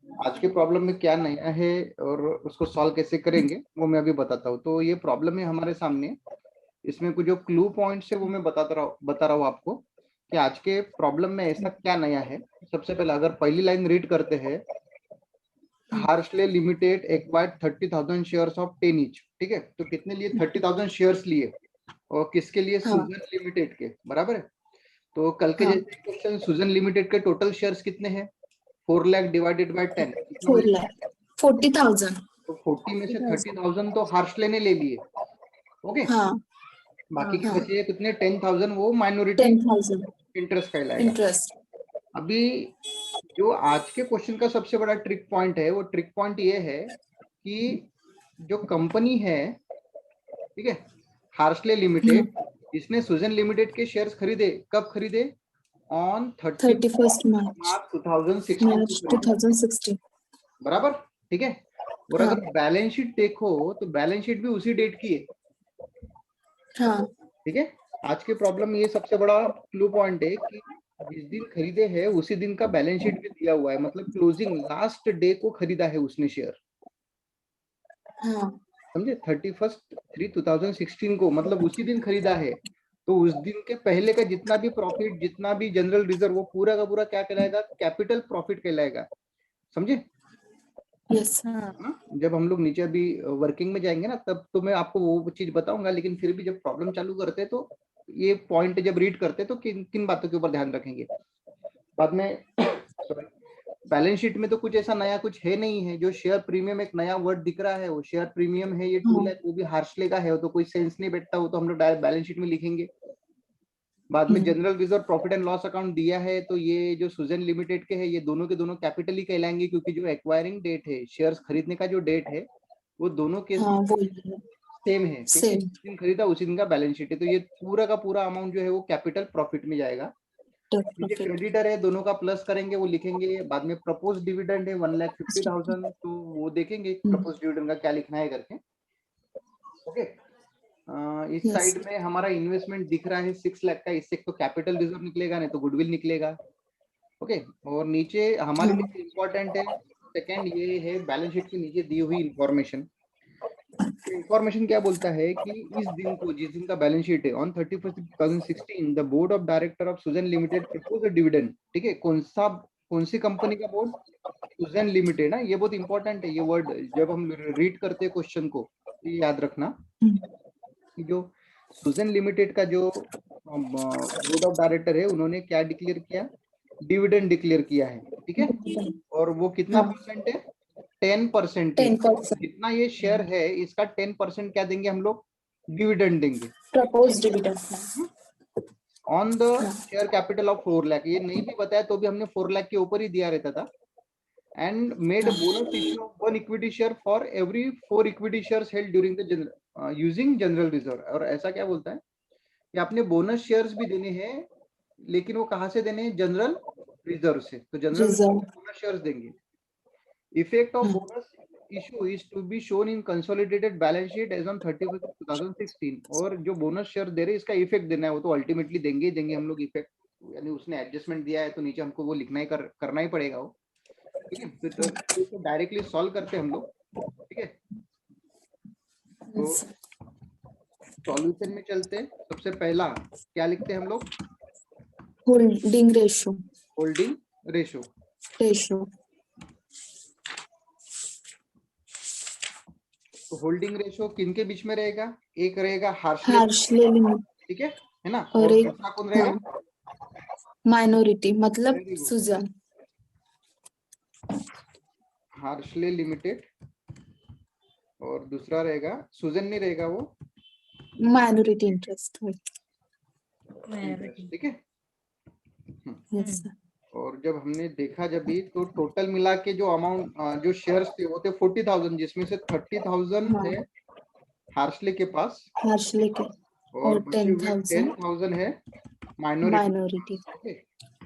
आज के प्रॉब्लम में क्या नया है और उसको सॉल्व कैसे करेंगे वो मैं अभी बताता हूँ। तो ये प्रॉब्लम है हमारे सामने, इसमें कुछ जो क्लू पॉइंट्स है वो मैं बता रहा हूँ आपको कि आज के प्रॉब्लम में ऐसा क्या नया है। सबसे पहले अगर पहली लाइन रीड करते हैं, Horsley limited acquired 30,000 shares of 10 each. ठीक है, तो कितने लिए? 30,000 शेयर्स लिए, और किसके लिए? हाँ, सुजन लिमिटेड के, बराबर है। तो कल के हाँ, जैसे क्वेश्चन, सुजन लिमिटेड के टोटल शेयर्स कितने हैं? 4 लाख डिवाइडेड बाय 10 कितना हो 4 जाएगा? लाख 40,000। तो 40 में से 30,000 तो हार्शले ने ले लिए, ओके। हाँ, बाकी के हाँ, बचे कितने? 10,000 वो माइनॉरिटी 10,000 इंटरेस्ट कहलाएगा। इंटरेस्ट। अभी जो आज के क्वेश्चन का सबसे बड़ा ट्रिक पॉइंट है, वो ट्रिक पॉइंट ये है कि जो कंपनी है, ठीक है, हार्शले लिमिटेड, इसने सुजन लिमिटेड के शेयर्स खरीदे। कब खरीदे? ऑन 31 मार्च मार्च 2016 को खरीदे, 2016। बराबर। ठीक है, और हाँ, अगर बैलेंस शीट देखो तो बैलेंस शीट भी उसी डेट की है। हाँ, ठीक है, आज के प्रॉब्लम ये सबसे बड़ा क्लू पॉइंट है कि जिस दिन खरीदे हैं उसी दिन का बैलेंस शीट भी दिया हुआ है, मतलब क्लोजिंग लास्ट डे को खरीदा है उसने शेयर, हाँ, समझे? 31/3/2016 को, मतलब उसी दिन खरीदा है। तो उस दिन के पहले का जितना भी प्रॉफिट, जितना भी जनरल रिजर्व, वो पूरा का पूरा क्या कहलाएगा? कैपिटल प्रॉफिट कहलाएगा, समझे? यस। हाँ? जब हम लोग नीचे अभी वर्किंग में जाएंगे ना, तब तो मैं आपको वो चीज बताऊंगा, लेकिन फिर भी जब प्रॉब्लम चालू करते हैं तो ये पॉइंट जब रीड करते हैं तो किन किन बातों के ऊपर ध्यान रखेंगे बाद में। सॉरी, बैलेंस शीट में तो कुछ ऐसा नया कुछ है नहीं है। जो शेयर प्रीमियम एक नया वर्ड दिख रहा है, वो शेयर प्रीमियम है, ये 2 हाँ, लाख, वो भी हार्शले का है, वो तो कोई सेंस नहीं बैठता, वो तो हम लोग डायरेक्ट बैलेंस शीट में लिखेंगे। बाद में general reserve profit and loss account दिया है, तो ये जो सुजन लिमिटेड के है, ये दोनों के दोनों कैपिटल ही कहलाएंगे, क्योंकि जो एक्वायरिंग डेट है, शेयर्स खरीदने का जो डेट है, वो दोनों केस हाँ, में वो सेम है, क्योंकि सेम। जिस दिन खरीदा उसी दिन का बैलेंस शीट है। तो ये पूरा का पूरा अमाउंट जो है वो कैपिटल प्रॉफिट में जाएगा। नीचे प्रॉफिट। क्रेडिटर है, दोनों का प्लस करेंगे, वो लिखेंगे। बाद में प्रपोज डिविडेंड है 1,50,000, तो वो देखेंगे प्रपोज डिविडेंड का क्या लिखना है करके, ओके। इस यस। साइड में हमारा इन्वेस्टमेंट दिख रहा है 6 लाख का, इससे तो कैपिटल रिजर्व निकलेगा, नहीं तो गुडविल निकलेगा, ओके। और नीचे हमारे हाँ, लिए इम्पोर्टेंट है सेकंड, ये है बैलेंस शीट के नीचे दी हुई इंफॉर्मेशन। इंफॉर्मेशन क्या बोलता है कि इस दिन को, जिस दिन का बैलेंस शीट है, on 31/2016 the board of director of Sujan limited propose a dividend. ठीक है, कौन सी कंपनी का बोर्ड? सुजन लिमिटेड। ना, ये बहुत इंपॉर्टेंट है ये वर्ड, जब हम रीड करते हैं क्वेश्चन को, तो ये याद रखना कि जो सुजन लिमिटेड का जो बोर्ड ऑफ डायरेक्टर है, उन्होंने क्या डिक्लेयर किया? डिविडेंड डिक्लेयर किया है, ठीक है। और वो कितना हाँ, परसेंट है? 10% है। 10% जितना ये शेयर है, इसका 10% क्या देंगे हम लोग? डिविडेंड देंगे, प्रपोज डिविडेंड। ऑन द हाँ, शेयर कैपिटल ऑफ 4 लाख। ये नहीं भी बताया तो भी हमने 4 लाख के ऊपर ही दिया रहता था। And made bonus issue of 1 equity share for every 4 equity shares held during the general using general reserve. और ऐसा क्या बोलता है कि आपने बोनस शेयर्स भी देने हैं, लेकिन वो कहाँ से देने हैं? जनरल रिजर्व से। तो जनरल रिजर्व रिजर्व। में बोनस शेयर्स देंगे। इफेक्ट ऑफ हाँ, bonus issue is to be shown in consolidated balance sheet as on 31/2016। और जो बोनस शेयर दे रहे हैं, इसका इफेक्ट देना है, वो तो अल्टीमेटली देंगे ही देंगे हम लोग इफेक्ट, यानी उसने एडजस्टमेंट दिया है तो नीचे हमको वो लिखना ही करना ही पड़ेगा वो, ठीक है। तो इसको डायरेक्टली सॉल्व करते हैं हम लोग, ठीक है। तो यस। सॉल्यूशन में चलते हैं। सबसे पहला क्या लिखते हैं हम लोग? Holding ratio. Holding ratio. Ratio. तो होल्डिंग रेशो किन के बीच में रहेगा? एक रहेगा हार्शले, हार्शले लिमिट। ठीक है ना, और और एक, दूसरा कौन हाँ, रहेगा? माइनॉरिटी मतलब वेरी गुड, सुजन। हार्शले लिमिटेड, और दूसरा रहेगा सुजन, नहीं रहेगा वो, माइनॉरिटी इंटरेस्ट। इंटरेस्ट, ठीक है। यस। और जब हमने देखा जब भी, तो टोटल मिला के जो अमाउंट, जो शेयर्स थे वो थे 40,000, जिसमें से 30,000 हाँ, थे हार्शले के पास, हार्शले के। और और बचे हुए 10,000 10,000 है माइनॉरिटी के माइनॉरिटी। पास, ओके।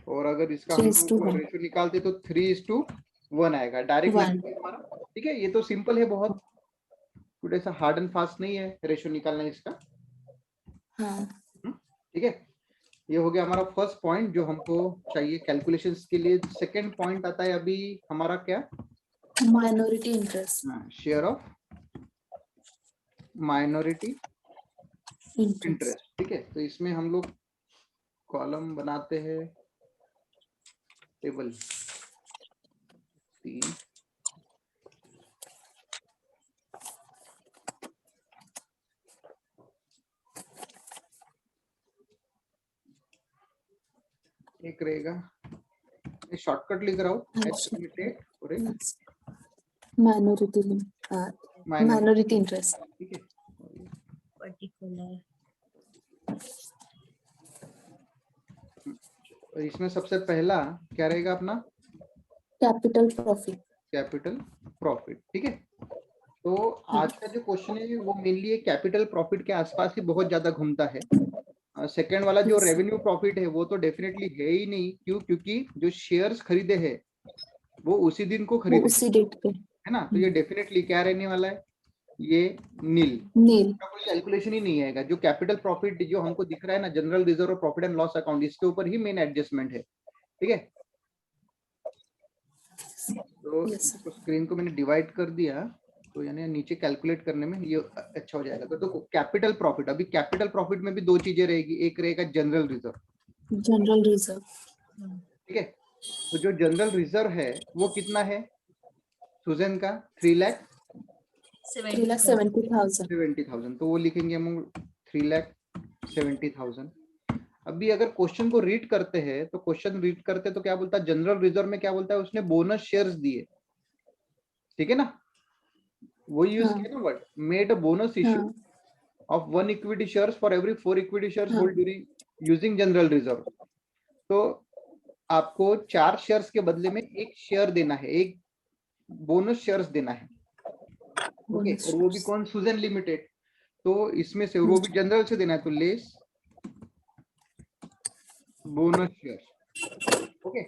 और अगर इसका हम 3:1। रेशो निकालते तो 3:1 आएगा, डायरेक्ट वन। निकलेगा हमारा, ठीक है। ये तो सिंपल है बहुत, कुछ ऐसा हार्ड एंड फास्ट नहीं है रेशो निकालना इसका, हाँ, ठीक है। ये हो गया हमारा फर्स्ट पॉइंट जो हमको चाहिए कैलकुलेशंस के लिए। सेकंड पॉइंट आता है अभी हमारा क्या? Minority interest. Share of minority Interest. Interest. ठीक है, तो इसमें हम लोग कॉलम बनाते हैं, टेबल 3, एक रहेगा, शॉर्टकट लिख रहा हूँ, अच्छा। लिमिटेड और एक Yes. Minority minority interest. ठीक है। पर्टिकुलर और इसमें सबसे पहला क्या रहेगा अपना, Capital profit. Capital profit. ठीक है, तो आज का जो क्वेश्चन है वो मेनली कैपिटल प्रॉफिट के आसपास ही बहुत ज्यादा घूमता है। सेकंड वाला जो Yes. रेवेन्यू प्रॉफिट है वो तो डेफिनेटली है ही नहीं। क्यों? क्योंकि जो शेयर्स खरीदे हैं वो उसी दिन को वो खरीदे, उसी डेट पे है ना, तो ये डेफिनेटली क्या रहने वाला है, ये नील, नील। का कोई कैलकुलेशन ही नहीं आएगा। जो कैपिटल प्रॉफिट जो हमको दिख रहा है ना, जनरल रिजर्व और प्रॉफिट एंड लॉस अकाउंट, इसके ऊपर ही मेन एडजस्टमेंट है। ठीक है, तो Yes, sir. इसको स्क्रीन को मैंने डिवाइड कर दिया, तो यानी नीचे कैलकुलेट करने में ये अच्छा हो जाएगा। तो कैपिटल प्रॉफिट, अभी कैपिटल प्रॉफिट में भी दो चीजें रहेगी, एक रहेगा जनरल रिजर्व, General reserve. ठीक है। तो जो जनरल रिजर्व है वो कितना है सुजैन का, 3,70,000. 3,70,000, तो वो लिखेंगे हम 3,70,000। अभी अगर क्वेश्चन को रीड करते हैं तो क्वेश्चन रीड करते तो क्या बोलता है, जनरल रिजर्व में क्या बोलता है, उसने बोनस शेयर्स दिए, ठीक है ना, वो यूज हाँ. किया ना word, made a bonus issue हाँ. of 1 equity shares for every 4 equity shares हाँ. hold during using general reserve। तो आपको 4 शेयर्स के बदले में एक शेयर देना है, एक बोनस शेयर्स देना है, ओके। Bonus और वो भी shares. कौन, सुजैन लिमिटेड। तो इसमें से वो भी जनरल से देना है, तो लेस बोनस शेयर, ओके।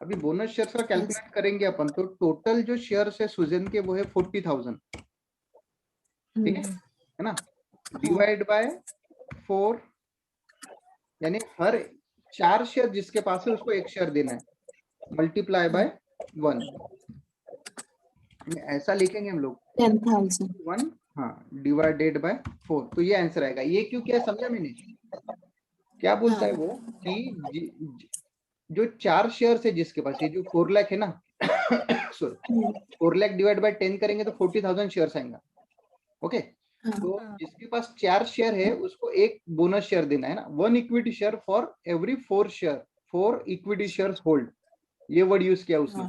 अभी बोनस शेयर्स का कैलकुलेट करेंगे अपन, तो टोटल जो शेयर्स है सुजैन के वो है 40,000, ठीक है ना, डिवाइड बाय 4, यानी हर 4 शेयर जिसके पास है उसको एक शेयर देना है, मल्टीप्लाई बाय 1, ऐसा लिखेंगे हम लोग 10,000. 1, हाँ, डिवाइडेड बाय 4। तो ये आंसर आएगा। ये क्यों किया समझा मैंने, क्या बोलता है वो कि जो 4 शेयर है जिसके पास, ये जो 4 लाख है ना सॉरी 4 लाख डिवाइड बाय 10 करेंगे तो 40,000 शेयर्स आएगा, ओके। तो जिसके पास 4 शेयर है उसको एक बोनस शेयर देना है ना, 1 equity share for every 4 share, 4 equity shares hold, ये वर्ड यूज किया उसने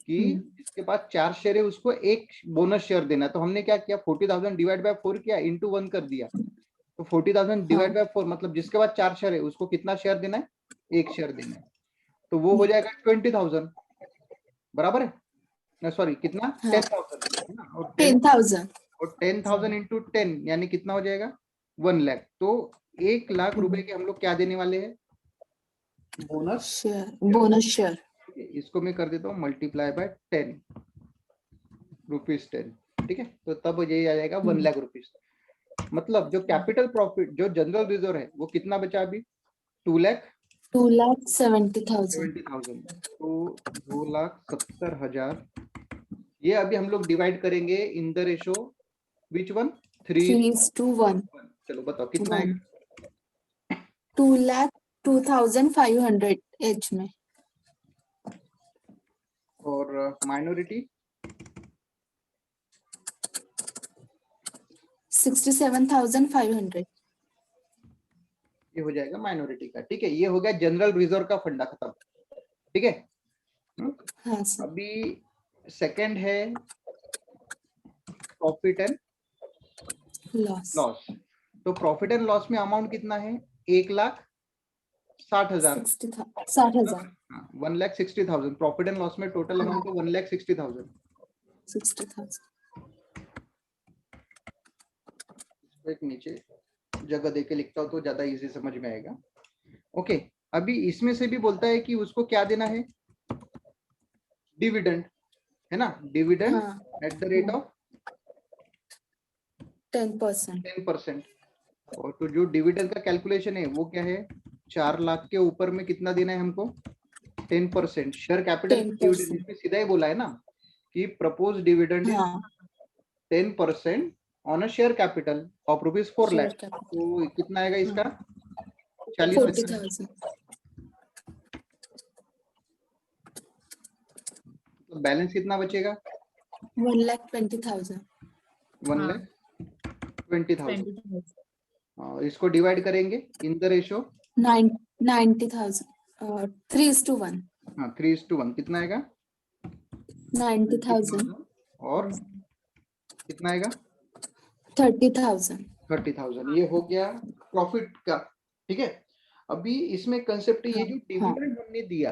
कि जिसके पास 4 शेयर है उसको एक बोनस शेयर देना। तो हमने क्या किया, 40,000 डिवाइड बाय 4 किया, इंटू 1 कर दिया। तो 40,000 डिवाइड बाय 4 मतलब जिसके पास 4 शेयर है उसको कितना शेयर देना है, एक शेयर देना है। तो वो हो जाएगा 20,000, बराबर है ना, सॉरी कितना, 10,000 है ना, और 10,000. और 10,000 इंटू 10 यानी कितना हो जाएगा, 1 लाख। तो 1 लाख रुपए के हम लोग क्या देने वाले हैं, बोनस शेयर. Bonus share. इसको मैं कर देता हूँ मल्टीप्लाई बाय 10 रुपीज 10, ठीक है। तो तब ये आ जाएगा 1 लाख रुपीज। मतलब जो कैपिटल प्रॉफिट जो जनरल रिजर्व है वो कितना बचा अभी, 2,70,000. तो 2,70,000, ये अभी हम लोग डिवाइड करेंगे in the ratio which one, 3:1. चलो बताओ कितना है, 2,02,500 एच में. और माइनॉरिटी 67,500. ये हो जाएगा माइनॉरिटी का, ठीक है। ये हो गया जनरल रिजर्व का फंडा खत्म, ठीक है। हाँ सर. अभी सेकंड है प्रॉफिट एंड लॉस. लॉस। तो प्रॉफिट एंड लॉस में अमाउंट कितना है, 1,60,000, 60,000. 1,60,000। प्रॉफिट एंड लॉस में टोटल अमाउंट है 1,60,000। 60,000. एक नीचे जगह देके लिखता हूँ तो ज्यादा इजी समझ में आएगा, ओके। अभी इसमें से भी बोलता है कि उसको क्या देना है, डिविडेंड, है ना, dividend at the rate of 10%. और तो जो डिविडेंड का कैलकुलेशन है वो क्या है, 4 लाख के ऊपर में कितना देना है हमको, 10%। शेयर कैपिटल डिविडेंड, इसमें सीधा ही बोला है ना कि प्रपोज डिविडेंड इज हाँ 10% on a share capital of rupees 4 share lakh. Capital तो कितना आएगा इसका? 40,000 40,000। तो बैलेंस कितना बचेगा? 1,20,000 1,20,000। 20,000 इसको डिवाइड करेंगे इन द रेशो 90,000 3:1 हाँ 3:1 कितना आएगा? 90,000 और कितना आएगा? 30,000 30,000। ये हो गया प्रॉफिट का। ठीक है, अभी इसमें कंसेप्ट ये जो डिविडेंड हमने दिया,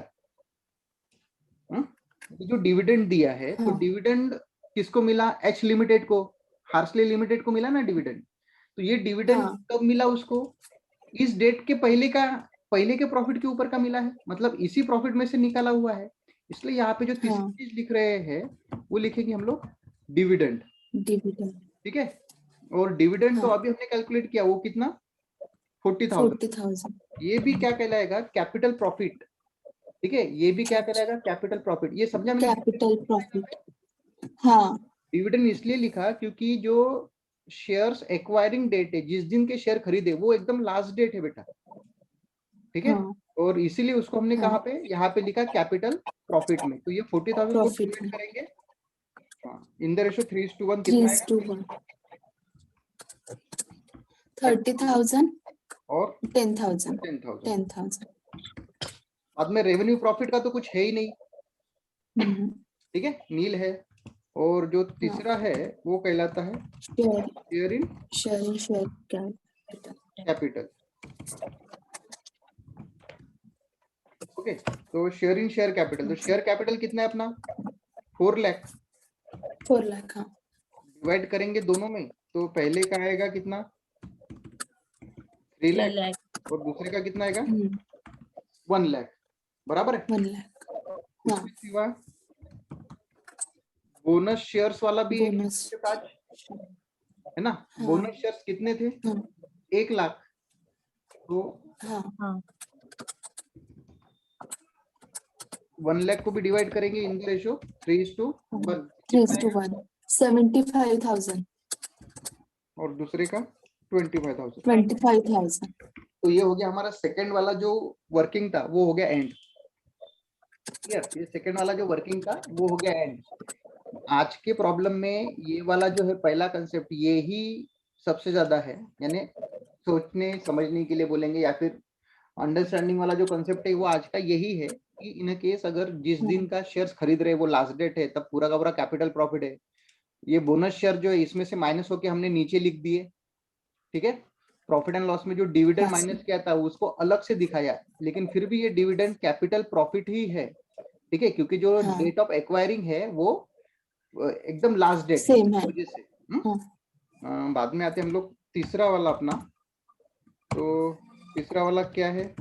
ये जो डिविडेंड दिया है, तो हाँ। डिविडेंड किसको मिला? एच लिमिटेड को, हार्सले लिमिटेड को मिला ना डिविडेंड। तो ये डिविडेंड हाँ। कब मिला उसको? इस डेट के पहले के प्रॉफिट के ऊपर का मिला है, मतलब इसी प्रॉफिट में से निकाला हुआ है। इसलिए यहाँ पे जो तीसरी चीज लिख रहे हैं वो लिखेंगे हम लोग डिविडेंड। डिविडेंड ठीक है, और डिविडेंड तो हाँ। अभी हमने कैलकुलेट किया, वो कितना? 40,000। 40,000 ये भी क्या कहलाएगा? Capital profit. ठीक है, ये भी क्या कहलाएगा? Capital profit. ये समझा मैंने? कैपिटल प्रॉफिट हाँ। डिविडेंड इसलिए लिखा क्योंकि जो शेयर्स एक्वायरिंग डेट है, जिस दिन के शेयर खरीदे, वो एकदम लास्ट डेट है बेटा। ठीक है, हाँ। और इसीलिए उसको हमने हाँ। कहाँ पे, यहाँ पे लिखा कैपिटल प्रॉफिट में। तो ये 40,000 को प्रॉफिट डिवाइड में करेंगे इन द रेशो 3:1 कितना आएगा? 3:1 30,000 और 10,000 10,000। 10,000 बाद में रेवेन्यू प्रॉफिट का तो कुछ है ही नहीं। ठीक है, नील है। और जो तीसरा है वो कहलाता है शेयर इन कैपिटल। ओके, तो शेयर इन शेयर कैपिटल, तो शेयर कैपिटल कितना है अपना? 4 लाख। 4 लाख हाँ। डिवाइड करेंगे दोनों में, तो पहले का आएगा कितना? 3 लाख, और दूसरे का कितना आएगा? 1 लाख। बराबर है। 1 लाख हाँ। इसके सिवा बोनस शेयर्स वाला भी एक बोनस के साथ है ना। हाँ। बोनस शेयर्स कितने थे? हाँ। 1 लाख। तो हाँ 1 लाख को भी डिवाइड करेंगे इन द रेशो 3:1। 3:1 75,000 और दूसरे का 25,000। 25,000 तो ये हो गया हमारा सेकंड वाला जो वर्किंग था, वो हो गया एंड। क्लियर? ये सेकंड वाला जो वर्किंग था वो हो गया एंड। आज के प्रॉब्लम में ये वाला जो है पहला कंसेप्ट, ये ही सबसे ज्यादा है, यानी सोचने समझने के लिए बोलेंगे या फिर अंडरस्टैंडिंग वाला जो कंसेप्ट है वो आज का यही है कि इन केस अगर जिस दिन का शेयर्स खरीद रहे हैं वो लास्ट डेट है, तब पूरा का पूरा कैपिटल प्रॉफिट है। ये बोनस शेयर जो है इसमें से माइनस होके हमने नीचे लिख दिए। ठीक है, प्रॉफिट एंड लॉस में जो डिविडेंड हाँ, माइनस किया था उसको अलग से दिखाया, लेकिन फिर भी ये डिविडेंड कैपिटल प्रॉफिट ही है। ठीक है, क्योंकि जो हाँ। डेट ऑफ एक्वायरिंग है वो एकदम लास्ट डेट सेम है वजह से। हाँ। बाद में आते हम लोग तीसरा वाला अपना। तो तीसरा वाला क्या है?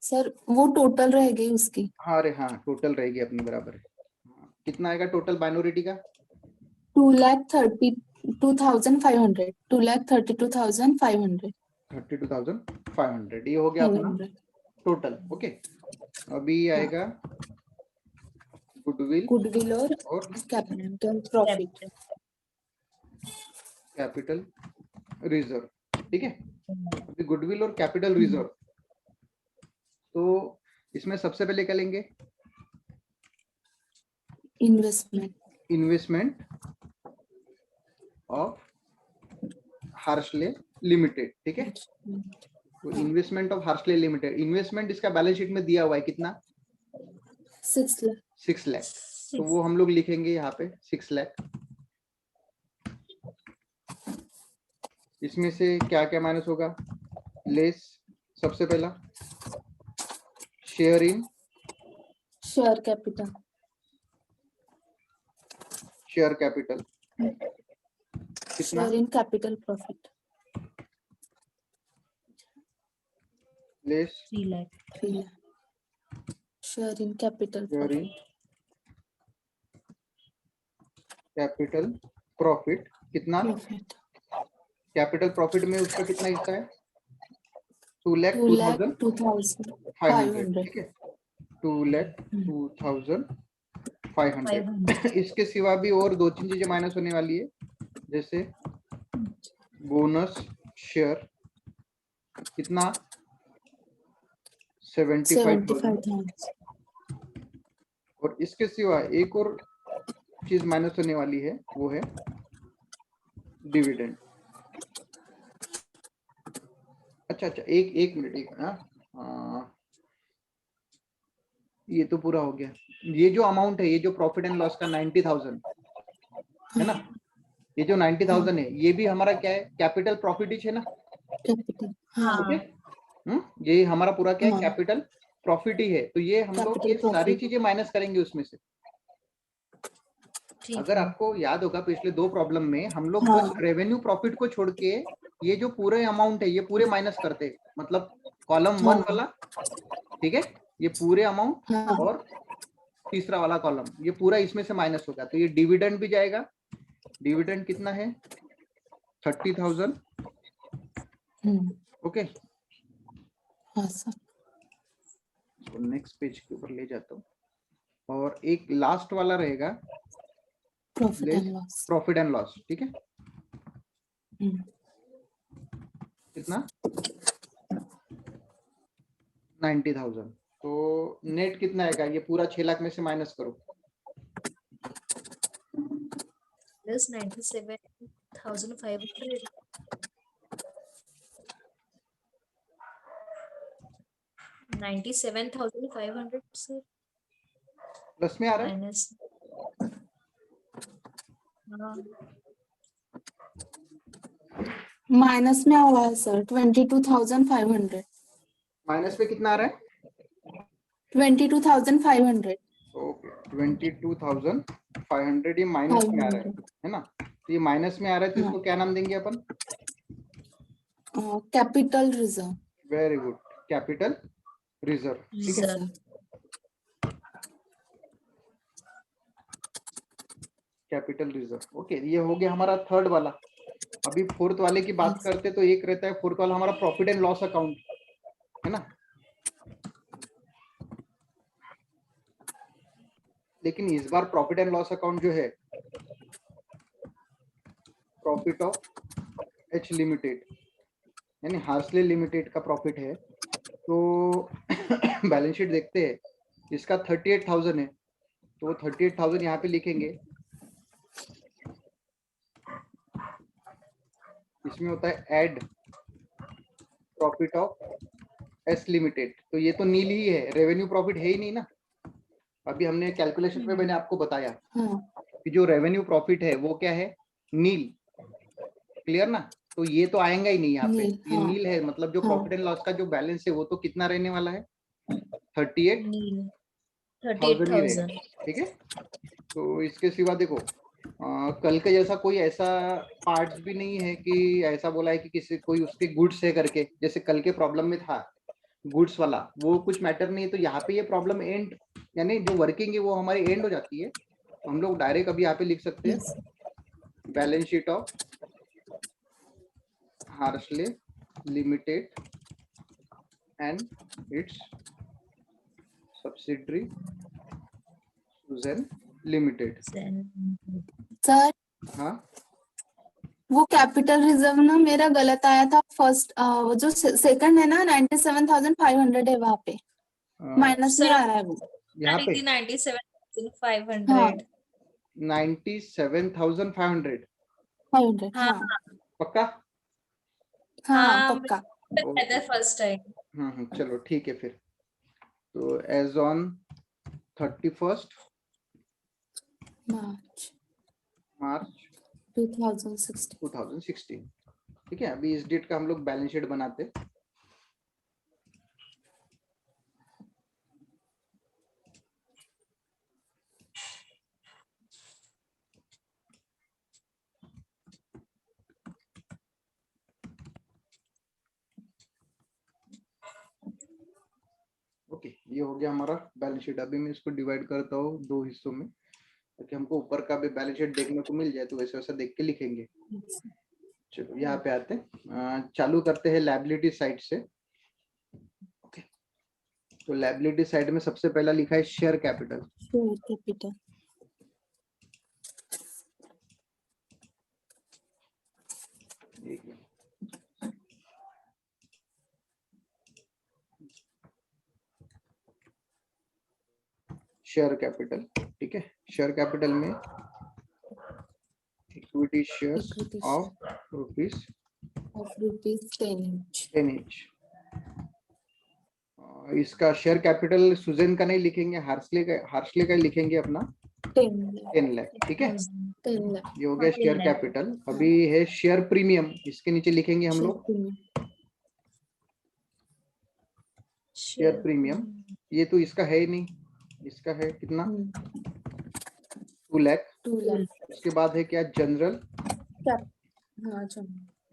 सर वो टोटल रह गई उसकी। हाँ, अरे हाँ, टोटल रहेगी अपनी, बराबर है। कितना आएगा टोटल माइनॉरिटी का? 2,32,500 2,32,500 32,500। ये हो गया अपना टोटल। ओके, अभी आएगा गुडविल और कैपिटल प्रॉफिट कैपिटल रिजर्व। ठीक है, अभी गुडविल और कैपिटल रिजर्व। तो इसमें सबसे पहले क्या लेंगे? Investment of Horsley limited. ठीक है, तो investment of Horsley limited, investment इसका बैलेंस शीट में दिया हुआ है कितना? 6 लाख 6 लाख। तो वो हम लोग लिखेंगे यहाँ पे 6 लाख। इसमें से क्या क्या माइनस होगा? लेस सबसे पहला शेयर इन कैपिटल कितना? Share in capital profit less 3 lakh share in capital profit कितना? कैपिटल प्रॉफिट में उसका कितना हिस्सा है? 2,02,500। ठीक है, 2,02,500। इसके सिवा भी और दो तीन चीजें माइनस होने वाली है, जैसे बोनस शेयर कितना 75,000। और इसके सिवा एक और चीज माइनस होने वाली है, वो है डिविडेंड। अच्छा, एक मिनट, ये तो पूरा हो गया। ये जो अमाउंट है, ये जो प्रॉफिट एंड लॉस का 90,000 है ना, ये जो 90,000 है, ये भी हमारा क्या है, कैपिटल प्रॉफिट ही है ना। कैपिटल, हाँ ओके, ये हमारा पूरा क्या है, हाँ। कैपिटल प्रॉफिट ही है। तो ये हम लोग Capital ये सारी profit। चीजें माइनस करेंगे उसमें से। ठीक अगर है। आपको याद होगा पिछले दो प्रॉब्लम में हम लोग हाँ। बस रेवेन्यू प्रॉफिट को छोड़ के ये जो पूरे अमाउंट है ये पूरे माइनस करते, मतलब कॉलम 1 वाला, ठीक है, ये पूरे अमाउंट हाँ। और तीसरा वाला कॉलम ये पूरा इसमें से माइनस होगा। तो ये डिविडेंड भी जाएगा। डिविडेंड कितना है 30,000। ओके, हाँ सर। तो नेक्स्ट पेज के ऊपर ले जाता हूँ। और एक लास्ट वाला रहेगा profit and loss. Profit and loss, ठीक है। कितना 90,000। तो नेट कितना आएगा, ये पूरा 6 लाख में से माइनस करो। Plus 97,500. 97,500 से प्लस में आ रहा है, माइनस। हाँ, माइनस में आ रहा है सर 22,500। माइनस में कितना आ रहा है, 22,500। ओके 22,500 ये माइनस में आ रहा है ना। तो ये माइनस में आ रहा है, तो इसको क्या नाम देंगे अपन, capital reserve. Very good, capital reserve, ठीक है। रिजर्व। कैपिटल रिजर्व, ओके, ये हो गया हमारा थर्ड वाला। अभी फोर्थ वाले की बात करते तो एक रहता है फोर्थ वाला हमारा प्रॉफिट एंड लॉस अकाउंट, है ना। लेकिन इस बार प्रॉफिट एंड लॉस अकाउंट जो है प्रॉफिट ऑफ एच लिमिटेड यानी हार्सले लिमिटेड का प्रॉफिट है। तो बैलेंस शीट देखते हैं, इसका 38,000 है, तो 38,000 यहाँ पे लिखेंगे। इसमें होता है add profit of S limited, तो ये तो नील ही है, रेवेन्यू प्रॉफिट है ही नहीं ना। अभी हमने कैलकुलेशन में मैंने आपको बताया कि जो रेवेन्यू प्रॉफिट है वो क्या है, नील, क्लियर ना। तो ये तो आएगा ही नहीं यहाँ पे, ये नील है, मतलब जो प्रॉफिट एंड लॉस का जो बैलेंस है वो तो कितना रहने वाला है 38,000 ही रहेगा, 38,000। ठीक है। तो इसके सिवा देखो कल के जैसा कोई ऐसा पार्ट्स भी नहीं है कि ऐसा बोला है कि किसी कोई उसके गुड्स है करके, जैसे कल के प्रॉब्लम में था गुड्स वाला, वो कुछ मैटर नहीं है। तो यहाँ पे ये प्रॉब्लम एंड यानी जो वर्किंग है वो हमारी एंड हो जाती है। तो हम लोग डायरेक्ट अभी यहाँ पे लिख सकते हैं balance sheet of Horsley limited and its subsidiary Susan limited. Sir हाँ, वो कैपिटल रिजर्व ना मेरा गलत आया था फर्स्ट, वो जो सेकंड है ना 97,500 है वहाँ पे माइनस में सर आ रहा है वो। यहाँ पे 97,500। 97,500 500 हाँ हाँ पक्का। हाँ पक्का। First time. चलो ठीक है फिर। तो एज ऑन 31st मार्च 2016, ठीक है। अभी इस डेट का हम लोग बैलेंस शीट बनाते। ओके, ये हो गया हमारा बैलेंस शीट। अभी मैं इसको डिवाइड करता हूँ दो हिस्सों में ताकि हमको ऊपर का भी बैलेंस शीट देखने को मिल जाए, तो वैसे वैसा देख के लिखेंगे। चलो यहाँ पे आते हैं, चालू करते हैं लायबिलिटी साइड से। ओके, तो लायबिलिटी साइड में सबसे पहला लिखा है share capital. Share capital. Share capital, ठीक है। शेयर कैपिटल में equity shares of rupees 10 each। इसका शेयर कैपिटल सुजैन का नहीं लिखेंगे, हार्शले का लिखेंगे अपना 10 लाख, ठीक है। 10 लाख। ये हो गया शेयर कैपिटल। अभी है शेयर प्रीमियम, इसके नीचे लिखेंगे हम लोग शेयर प्रीमियम। ये तो इसका है ही नहीं, इसका है कितना 2 लाख। 2 लाख। उसके बाद है क्या जनरल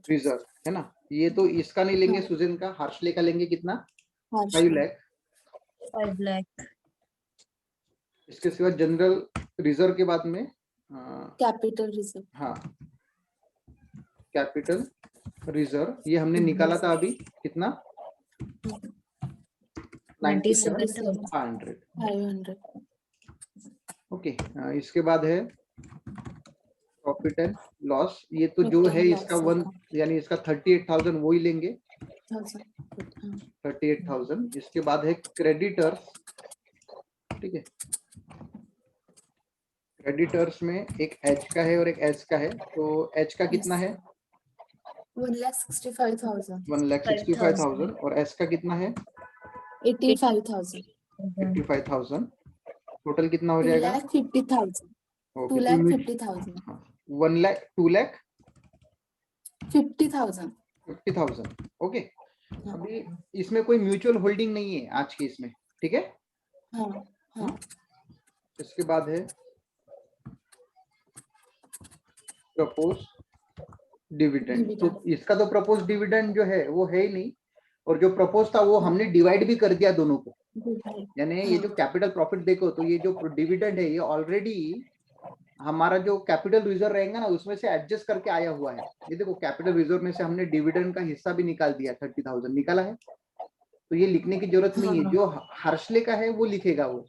रिजर्व, है ना। ये तो इसका नहीं लेंगे सुजैन का, हार्शले का लेंगे कितना 5 लाख। 5 लाख। इसके सिवा जनरल रिजर्व के बाद में कैपिटल रिजर्व। हाँ, कैपिटल रिजर्व ये हमने निकाला था अभी कितना 97,500। ओके, इसके बाद है प्रॉफिट एंड लॉस। ये तो जो है इसका 1 यानी इसका 38,000 वो ही लेंगे 38,000। इसके बाद है क्रेडिटर्स, ठीक है। क्रेडिटर्स में एक एच का है और एक एस का है। तो एच का कितना है 1,65,000। 1,65,000 और एस का कितना है 85,000। 85,000। टोटल कितना हो जाएगा 2,50,000। 2,50,000। 1 लाख 2 लाख 50,000। 50,000। ओके, अभी इसमें कोई म्यूचुअल होल्डिंग नहीं है आज की इसमें, ठीक है। हाँ। इसके बाद है प्रपोज डिविडेंड। तो इसका तो प्रपोज डिविडेंड जो है वो है ही नहीं, और जो प्रपोज था वो हमने डिवाइड भी कर दिया दोनों को। यानी ये जो कैपिटल प्रॉफिट देखो तो ये जो डिविडेंड है ये ऑलरेडी हमारा जो कैपिटल रिजर्व रहेगा ना उसमें से एडजस्ट करके आया हुआ है। ये देखो कैपिटल रिजर्व में से हमने डिविडेंड का हिस्सा भी निकाल दिया, 30,000 निकाला है। तो ये लिखने की जरूरत नहीं है, जो हार्शले का है वो लिखेगा। वो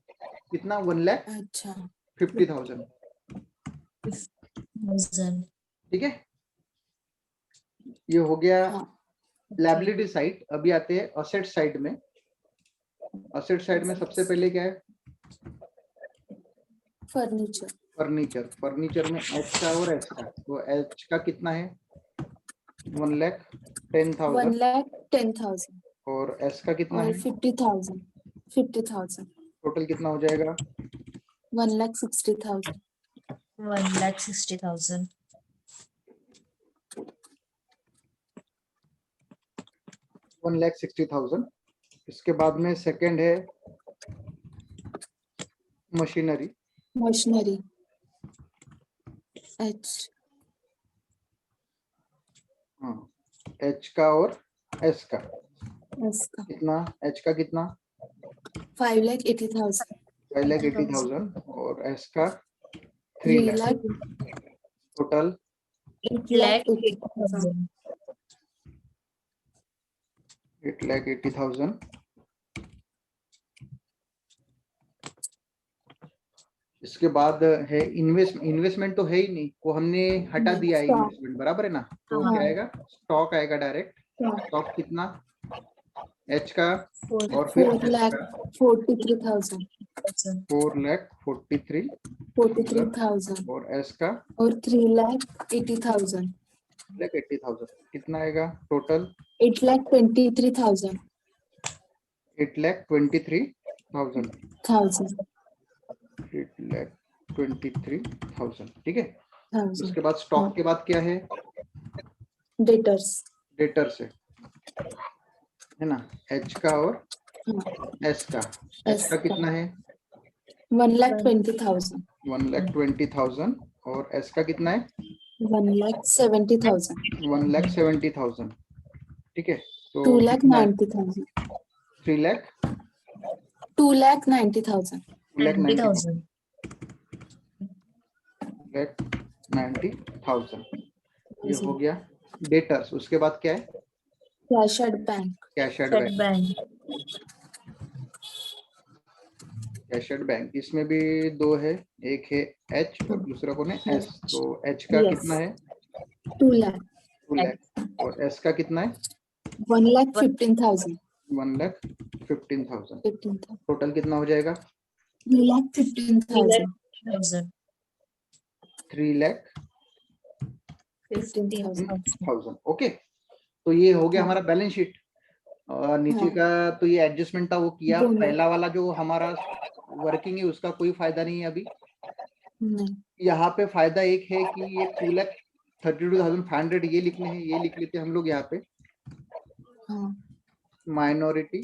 कितना 1,50,000, ठीक है। ये हो गया लायबिलिटी साइड। अभी आते हैं असेट साइड में। असेट साइड में सबसे पहले क्या है फर्नीचर। फर्नीचर में एच का और एस का। तो एच का कितना है 1,10,000। 1,10,000। और एस का कितना और है 50,000। 50,000। टोटल कितना हो जाएगा 1,60,000। 1,60,000। 1,60,000। इसके बाद में सेकंड है मशीनरी। एच। हाँ, एच का और एस का कितना, एच का कितना 5,80,000। 5,80,000 और एस का 3 लाख। टोटल 8,80,000। 8,80,000। इसके बाद है इन्वेस्टमेंट तो है ही नहीं, वो हमने हटा दिया है इन्वेस्टमेंट, बराबर है ना। तो क्या आएगा स्टॉक आएगा डायरेक्ट। स्टॉक कितना एच का और फिर 4,43,000। 4,43,000 और एस का और 3,80,000। 8,80,000। कितना आएगा टोटल 8,23,000। 8,23,000। 8,23,000, ठीक है। उसके बाद स्टॉक के बाद क्या है डेटर्स है ना। एच का और एस का। एच का कितना है 1,20,000। 1,20,000 और एस का कितना है 1,70,000। 1,70,000, ठीक है। तो 2,90,000। 2,90,000। 2,90,000 ये हो गया डेटर्स। उसके बाद क्या है cash at bank. Cash at bank. Cashed bank, इसमें भी दो है, एक है एच और दूसरा कौन है एस। तो एच का Yes. कितना है 2 lakh, 2 लाख और एस का कितना है 1,15,000. 1,15,000। 15,000. टोटल कितना हो जाएगा 3,15,000. 1,00,000. 15,000. 15,000. ओके। तो ये हो गया हाँ। हमारा बैलेंस शीट। और नीचे हाँ। का तो ये एडजस्टमेंट था वो किया। दोनों। पहला वाला जो हमारा वर्किंग है उसका कोई फायदा नहीं है अभी। नहीं. यहाँ पे फायदा एक है कि ये 2,32,500 ये लिखने हैं, ये लिख लेते हैं हम लोग यहाँ पे। हाँ. माइनॉरिटी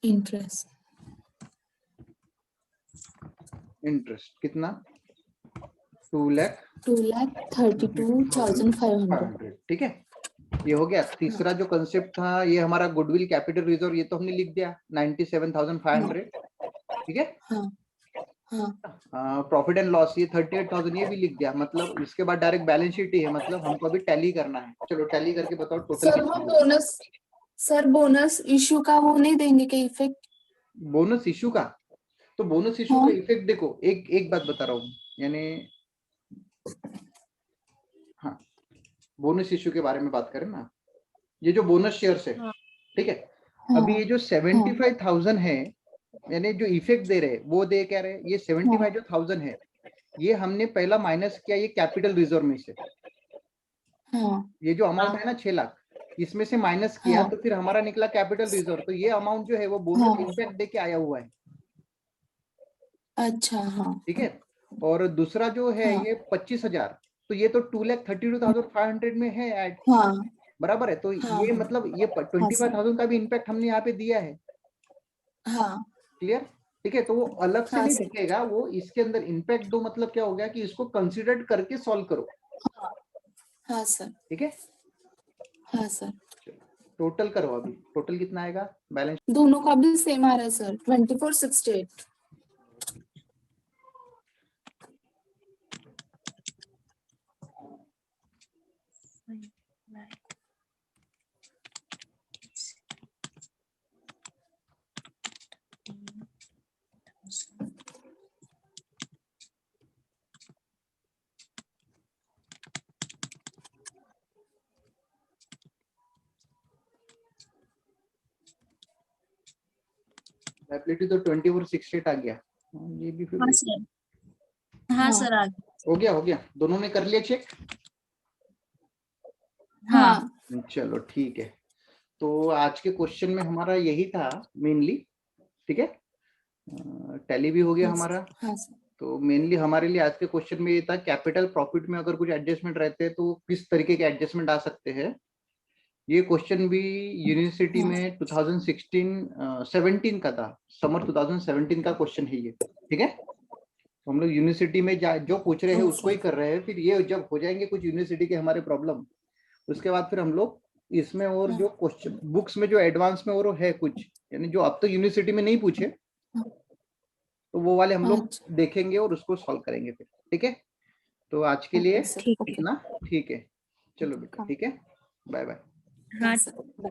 इंटरेस्ट कितना 2,32,500. ठीक है। ये हो गया। तीसरा जो कंसेप्ट था ये हमारा गुडविल कैपिटल रिजर्व, ये तो हमने लिख दिया 97,500। ठीक है। हाँ. हाँ. प्रॉफिट एंड लॉस ये 38,000 ये भी लिख दिया। मतलब इसके बाद डायरेक्ट बैलेंस शीट ही है, मतलब हमको अभी टैली करना है। चलो टैली करके बताओ टोटल सर वो बोनस, सर बोनस इशू का वो नहीं देंगे क्या इफेक्ट? बोनस इशू का? तो बोनस इशू हाँ। का इफेक्ट देखो, एक बात बता रहा हूँ, यानी हाँ बोनस इशू के बारे में बात करें ना, ये जो बोनस शेयर्स है, हाँ। ठीक है। हाँ. अभी ये जो 75,000 है, यानी जो इफेक्ट दे रहे वो दे क्या रहे, ये 75,000 है, ये हमने पहला माइनस किया ये कैपिटल रिजर्व में से। हाँ. ये जो अमाउंट हाँ. है ना 6 लाख, इसमें से माइनस किया हाँ. तो फिर हमारा निकला कैपिटल रिजर्व। तो ये अमाउंट जो है वो बोनस हाँ. इम्पैक्ट दे के आया हुआ है। अच्छा. हाँ. ठीक है। और दूसरा जो है हाँ. ये 25,000, तो ये तो 2,32,500 में है ऐड, हाँ. बराबर है। तो हाँ. ये मतलब ये 25,000 का भी इम्पैक्ट हमने यहाँ पे दिया है। हाँ. क्लियर? ठीक है। तो वो अलग से हाँ, नहीं सर। दिखेगा, वो इसके अंदर इम्पैक्ट दो, मतलब क्या हो गया कि इसको कंसिडर करके सॉल्व करो। हाँ सर. ठीक है। हाँ सर. टोटल करो, अभी टोटल कितना आएगा बैलेंस? दोनों का भी सेम आ रहा है सर, 2468. लायबिलिटी तो 2468 आ गया। ये भी फिर हाँ सर. हाँ सर आ गया. हो गया। दोनों ने कर लिया चेक? हाँ. चलो ठीक है। तो आज के क्वेश्चन में हमारा यही था मेनली। ठीक है। टैली भी हो गया हमारा। हाँ सर. तो मेनली हमारे लिए आज के क्वेश्चन में ये था कैपिटल प्रॉफिट में अगर कुछ एडजस्टमेंट रहते हैं तो किस तरीके के एडजस्टमेंट आ सकते हैं। ये क्वेश्चन भी यूनिवर्सिटी में 2017 का था, समर 2017 का क्वेश्चन है ये। ठीक है। तो हम लोग यूनिवर्सिटी में जो पूछ रहे हैं उसको ही कर रहे हैं। फिर ये जब हो जाएंगे कुछ यूनिवर्सिटी के हमारे प्रॉब्लम, उसके बाद फिर हम लोग इसमें और जो क्वेश्चन बुक्स में जो एडवांस में और है कुछ, यानी जो अब तक यूनिवर्सिटी में नहीं पूछे, तो वो वाले हम लोग देखेंगे और उसको सॉल्व करेंगे फिर। ठीक है। तो आज के लिए ठीक है. इतना। ठीक है। चलो बेटा, ठीक है। Bye bye. हाँ. सर.